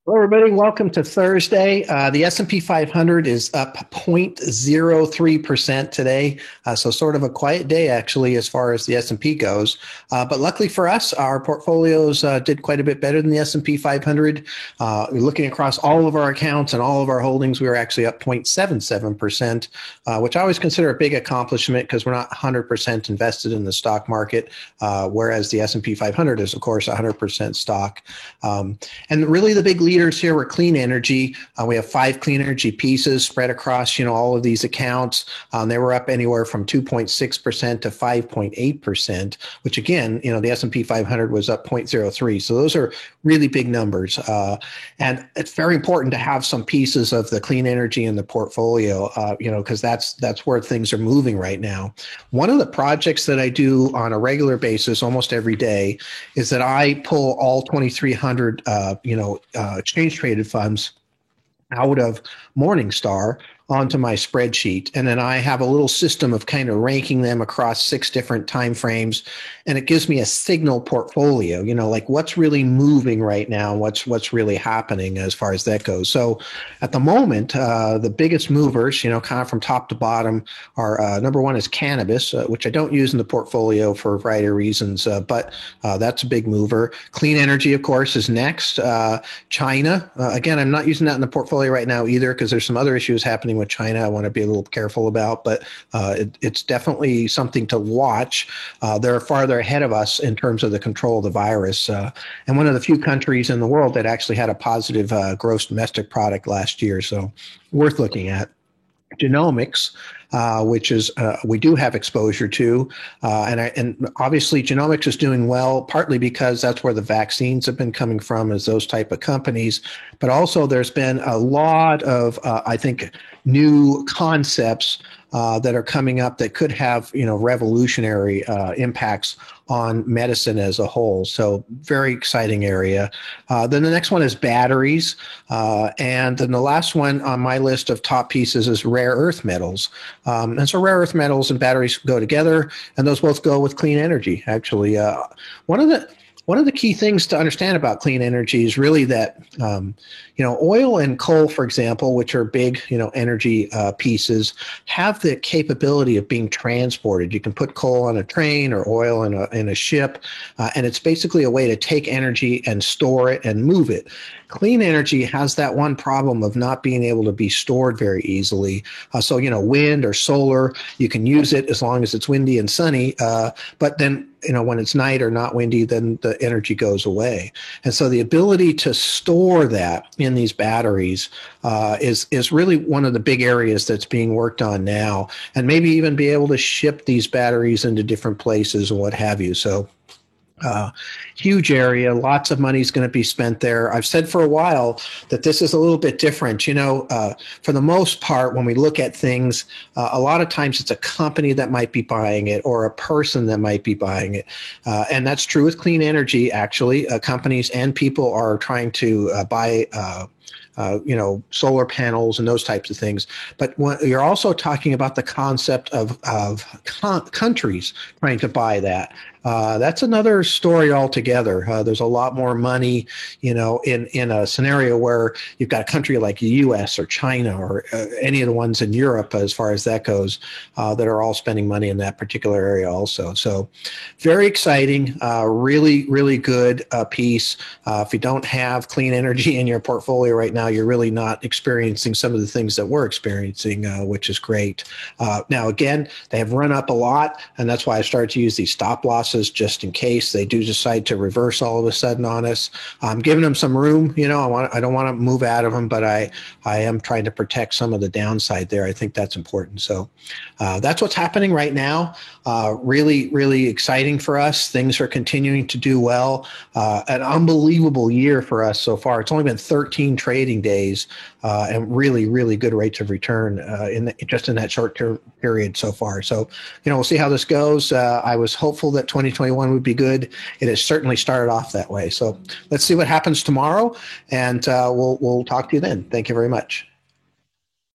Hello, everybody. Welcome to Thursday. The S&P 500 is up 0.03% today. So sort of a quiet day, actually, as far as the S&P goes. But luckily for us, our portfolios did quite a bit better than the S&P 500. Looking across all of our accounts and all of our holdings, we were actually up 0.77%, which I always consider a big accomplishment because we're not 100% invested in the stock market, whereas the S&P 500 is, of course, 100% stock. And really the big leaders here were clean energy. We have 5 clean energy pieces spread across, all of these accounts. They were up anywhere from 2.6% to 5.8%, which again, the S&P 500 was up 0.03. So those are really big numbers. And it's very important to have some pieces of the clean energy in the portfolio, because that's where things are moving right now. One of the projects that I do on a regular basis, almost every day, is that I pull all 2,300, exchange traded funds out of Morningstar onto my spreadsheet. And then I have a little system of kind of ranking them across 6 different time frames. And it gives me a signal portfolio, like what's really moving right now, what's really happening as far as that goes. So at the moment, the biggest movers, kind of from top to bottom are number one is cannabis, which I don't use in the portfolio for a variety of reasons, but that's a big mover. Clean energy, of course, is next. China, again, I'm not using that in the portfolio right now either because there's some other issues happening with China I want to be a little careful about, but it's definitely something to watch. They're farther ahead of us in terms of the control of the virus, and one of the few countries in the world that actually had a positive gross domestic product last year, so worth looking at. Genomics, which is we do have exposure to, and obviously genomics is doing well, partly because that's where the vaccines have been coming from, as those type of companies. But also, there's been a lot of I think new concepts that are coming up that could have revolutionary impacts on medicine as a whole. So very exciting area. Then the next one is batteries. And then the last one on my list of top pieces is rare earth metals. And so rare earth metals and batteries go together, and those both go with clean energy, actually. One of the key things to understand about clean energy is really that, oil and coal, for example, which are big, energy pieces, have the capability of being transported. You can put coal on a train or oil in a ship, and it's basically a way to take energy and store it and move it. Clean energy has that one problem of not being able to be stored very easily. So, wind or solar, you can use it as long as it's windy and sunny, but then when it's night or not windy, then the energy goes away. And so the ability to store that in these batteries is really one of the big areas that's being worked on now, and maybe even be able to ship these batteries into different places and what have you. So huge area, lots of money is going to be spent there. I've said for a while that this is a little bit different. For the most part, when we look at things, a lot of times it's a company that might be buying it or a person that might be buying it. And that's true with clean energy, actually. Companies and people are trying to buy solar panels and those types of things. But you're also talking about the concept of countries trying to buy that. That's another story altogether. There's a lot more money, in a scenario where you've got a country like the U.S. or China or any of the ones in Europe, as far as that goes, that are all spending money in that particular area also. So very exciting, really, really good piece. If you don't have clean energy in your portfolio right now, you're really not experiencing some of the things that we're experiencing, which is great. Now, again, they have run up a lot, and that's why I started to use these stop losses just in case they do decide to reverse all of a sudden on us. I'm giving them some room. I don't want to move out of them, but I am trying to protect some of the downside there. I think that's important. So that's what's happening right now. Really, really exciting for us. Things are continuing to do well. An unbelievable year for us so far. It's only been 13 trading days and really, really good rates of return just in that short-term period so far. So, we'll see how this goes. I was hopeful that 2021 would be good. It has certainly started off that way. So let's see what happens tomorrow, and we'll talk to you then. Thank you very much.